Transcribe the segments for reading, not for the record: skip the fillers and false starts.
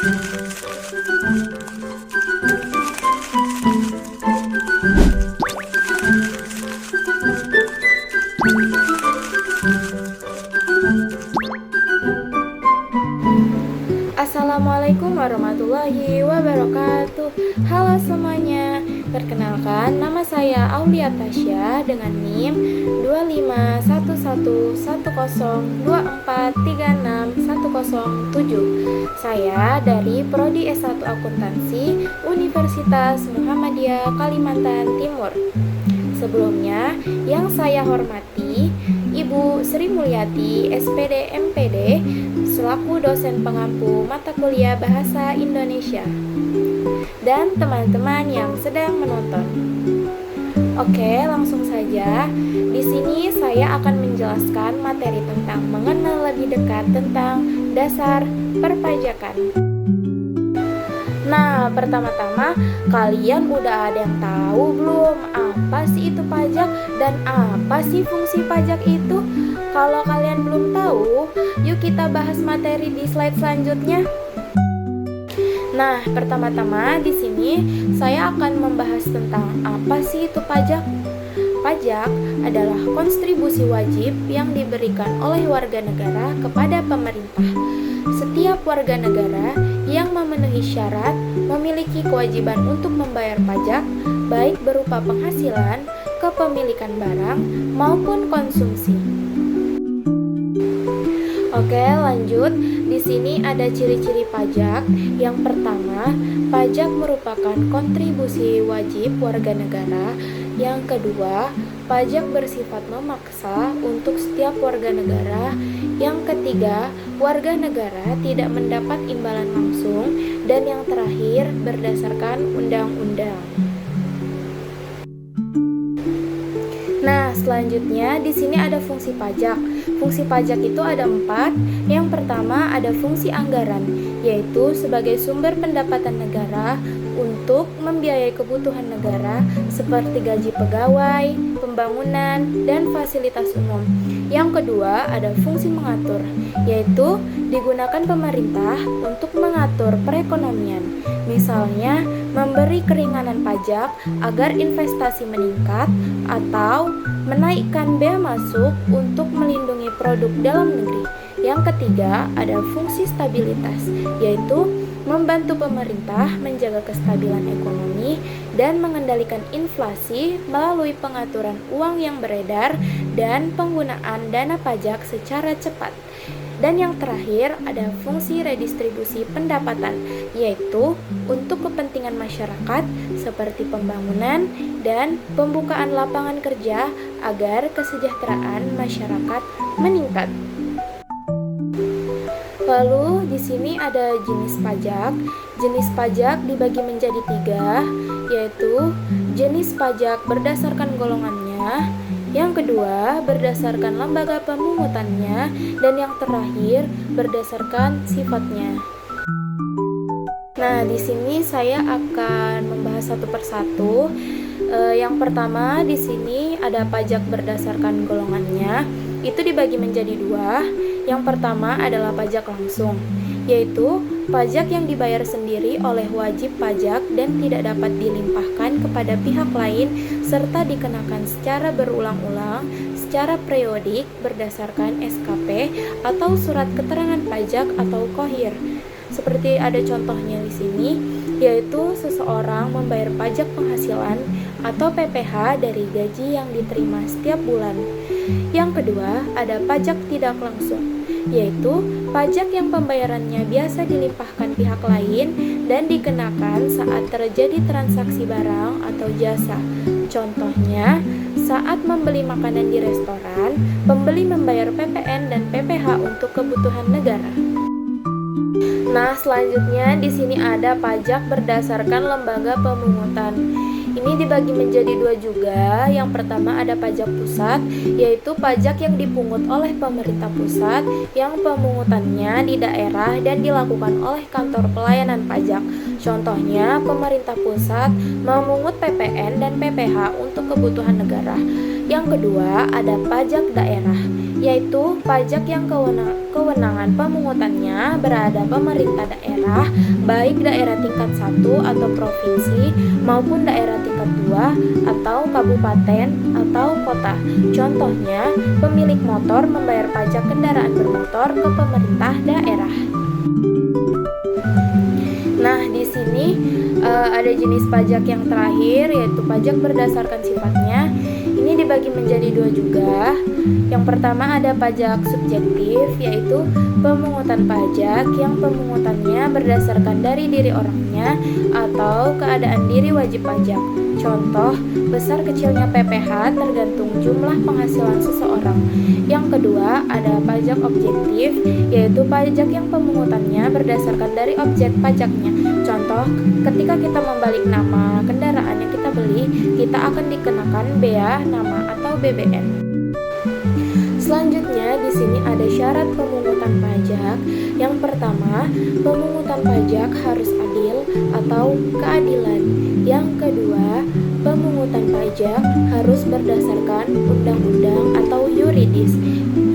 Assalamualaikum warahmatullahi wabarakatuh. Halo semuanya, perkenalkan nama saya Aulia Tasya dengan NIM 2511024361007. Saya dari Prodi S1 Akuntansi Universitas Muhammadiyah Kalimantan Timur. Sebelumnya, yang saya hormati Ibu Sri Mulyati, SPD MPD, selaku dosen pengampu mata kuliah Bahasa Indonesia, dan teman-teman yang sedang menonton. Oke, langsung saja. Di sini saya akan menjelaskan materi tentang mengenal lebih dekat tentang dasar perpajakan. Nah, pertama-tama kalian udah ada yang tahu belum apa sih itu pajak dan apa sih fungsi pajak itu? Kalau kalian belum tahu, yuk kita bahas materi di slide selanjutnya. Nah, pertama-tama di sini saya akan membahas tentang apa sih itu pajak. Pajak adalah kontribusi wajib yang diberikan oleh warga negara kepada pemerintah. Setiap warga negara yang memenuhi syarat memiliki kewajiban untuk membayar pajak, baik berupa penghasilan, kepemilikan barang, maupun konsumsi. Oke, lanjut. Di sini ada ciri-ciri pajak. Yang pertama, pajak merupakan kontribusi wajib warga negara. Yang kedua, pajak bersifat memaksa untuk setiap warga negara. Yang ketiga, warga negara tidak mendapat imbalan langsung. Dan yang terakhir, berdasarkan undang-undang. Nah, selanjutnya di sini ada fungsi pajak. Fungsi pajak itu ada 4. Yang pertama ada fungsi anggaran, yaitu sebagai sumber pendapatan negara untuk membiayai kebutuhan negara seperti gaji pegawai, pembangunan, dan fasilitas umum. Yang kedua ada fungsi mengatur, yaitu digunakan pemerintah untuk mengatur perekonomian. Misalnya, memberi keringanan pajak agar investasi meningkat atau menaikkan bea masuk untuk melindungi produk dalam negeri. Yang ketiga ada fungsi stabilitas, yaitu membantu pemerintah menjaga kestabilan ekonomi dan mengendalikan inflasi melalui pengaturan uang yang beredar dan penggunaan dana pajak secara cepat. Dan yang terakhir ada fungsi redistribusi pendapatan, yaitu untuk kepentingan masyarakat seperti pembangunan dan pembukaan lapangan kerja agar kesejahteraan masyarakat meningkat. Lalu di sini ada jenis pajak. Jenis pajak dibagi menjadi 3, yaitu jenis pajak berdasarkan golongannya, yang kedua berdasarkan lembaga pemungutannya, dan yang terakhir berdasarkan sifatnya. Nah, di sini saya akan membahas satu persatu. Yang pertama di sini ada pajak berdasarkan golongannya. Itu dibagi menjadi 2. Yang pertama adalah pajak langsung, yaitu pajak yang dibayar sendiri oleh wajib pajak dan tidak dapat dilimpahkan kepada pihak lain serta dikenakan secara berulang-ulang, secara periodik berdasarkan SKP atau surat keterangan pajak atau KOHIR. Seperti ada contohnya di sini, yaitu seseorang membayar pajak penghasilan atau PPh dari gaji yang diterima setiap bulan. Yang kedua, ada pajak tidak langsung, yaitu pajak yang pembayarannya biasa dilimpahkan pihak lain dan dikenakan saat terjadi transaksi barang atau jasa. Contohnya, saat membeli makanan di restoran, pembeli membayar PPN dan PPh untuk kebutuhan negara. Nah, selanjutnya di sini ada pajak berdasarkan lembaga pemungutan. Ini dibagi menjadi 2 juga. Yang pertama ada pajak pusat, yaitu pajak yang dipungut oleh pemerintah pusat yang pemungutannya di daerah dan dilakukan oleh kantor pelayanan pajak. Contohnya, pemerintah pusat memungut PPN dan PPh untuk kebutuhan negara. Yang kedua ada pajak daerah, yaitu pajak yang kewenangan pemungutannya berada pemerintah daerah, baik daerah tingkat 1 atau provinsi maupun daerah tingkat 2 atau kabupaten atau kota. Contohnya, pemilik motor membayar pajak kendaraan bermotor ke pemerintah daerah. Nah, di sini ada jenis pajak yang terakhir, yaitu pajak berdasarkan sifatnya. Ini dibagi menjadi dua juga. Yang pertama ada pajak subjektif, yaitu pemungutan pajak yang pemungutannya berdasarkan dari diri orangnya atau keadaan diri wajib pajak. Contoh, besar kecilnya PPh tergantung jumlah penghasilan seseorang. Yang kedua ada pajak objektif, yaitu pajak yang pemungutannya berdasarkan dari objek pajaknya. Contoh, ketika kita membalik nama kendaraan yang kita beli, kita akan dikenakan bea nama atau BBN. Selanjutnya di sini ada syarat pemungutan pajak. Yang pertama, pemungutan pajak harus adil atau keadilan. Yang kedua, pemungutan pajak harus berdasarkan undang-undang atau yuridis.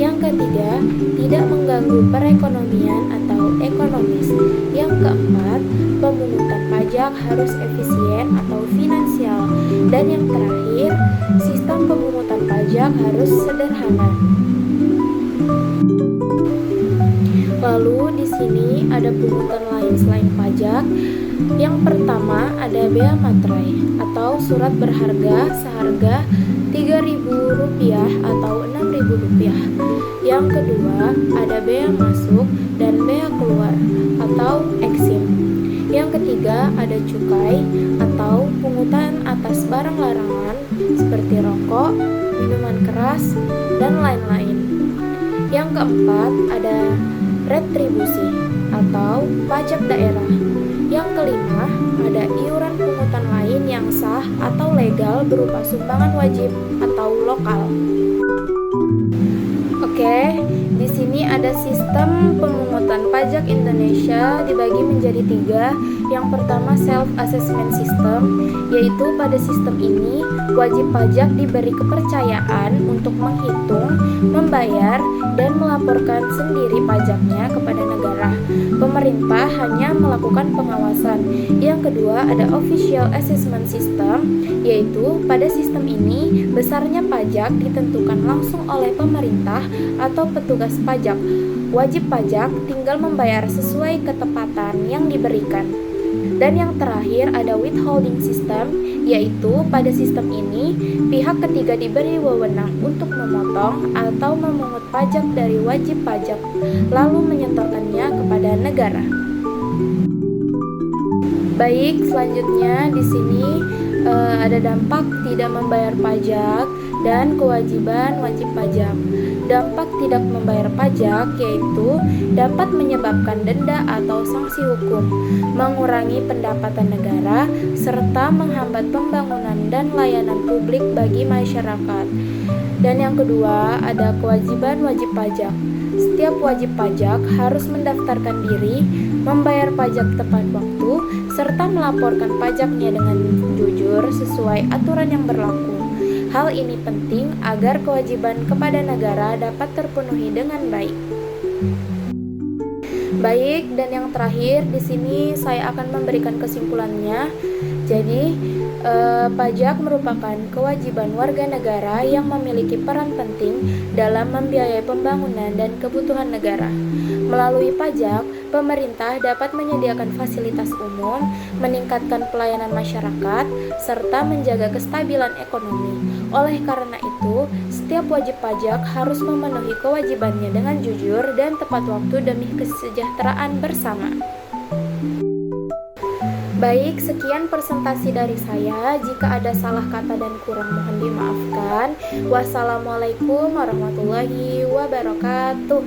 Yang ketiga, tidak mengganggu perekonomian atau ekonomis. Yang keempat, pemungutan pajak harus efisien atau finansial. Dan yang terakhir, sistem pemungutan pajak harus sederhana. Lalu di sini ada pungutan lain selain pajak. Yang pertama ada bea materai atau surat berharga seharga Rp3.000 atau Rp6.000. Yang kedua ada bea masuk dan bea keluar atau eksim. Yang ketiga ada cukai atau pungutan atas barang larangan seperti rokok, minuman keras, dan lain-lain. Yang keempat ada retribusi atau pajak daerah. Yang kelima ada iuran pungutan lain yang sah atau legal berupa sumbangan wajib atau lokal. Oke, di sini ada sistem pemungutan pajak Indonesia dibagi menjadi 3. Yang pertama self-assessment system, yaitu pada sistem ini wajib pajak diberi kepercayaan untuk menghitung, membayar, dan melaporkan sendiri pajaknya kepada negara. Pemerintah hanya melakukan pengawasan. Yang kedua ada official assessment system, yaitu pada sistem ini besarnya pajak ditentukan langsung oleh pemerintah atau petugas pajak. Wajib pajak tinggal membayar sesuai ketepatan yang diberikan. Dan yang terakhir ada withholding system, yaitu pada sistem ini pihak ketiga diberi wewenang untuk memotong atau memungut pajak dari wajib pajak lalu menyetorkannya kepada negara. Baik, selanjutnya di sini ada dampak tidak membayar pajak dan kewajiban wajib pajak. Dampak tidak membayar pajak yaitu dapat menyebabkan denda atau sanksi hukum, mengurangi pendapatan negara, serta menghambat pembangunan dan layanan publik bagi masyarakat. Dan yang kedua ada kewajiban wajib pajak. Setiap wajib pajak harus mendaftarkan diri, membayar pajak tepat waktu, serta melaporkan pajaknya dengan jujur sesuai aturan yang berlaku. Hal ini penting agar kewajiban kepada negara dapat terpenuhi dengan baik. Baik, dan yang terakhir di sini saya akan memberikan kesimpulannya. Jadi, pajak merupakan kewajiban warga negara yang memiliki peran penting dalam membiayai pembangunan dan kebutuhan negara. Melalui pajak, pemerintah dapat menyediakan fasilitas umum, meningkatkan pelayanan masyarakat, serta menjaga kestabilan ekonomi. Oleh karena itu, setiap wajib pajak harus memenuhi kewajibannya dengan jujur dan tepat waktu demi kesejahteraan bersama. Baik, sekian presentasi dari saya. Jika ada salah kata dan kurang mohon dimaafkan. Wassalamualaikum warahmatullahi wabarakatuh.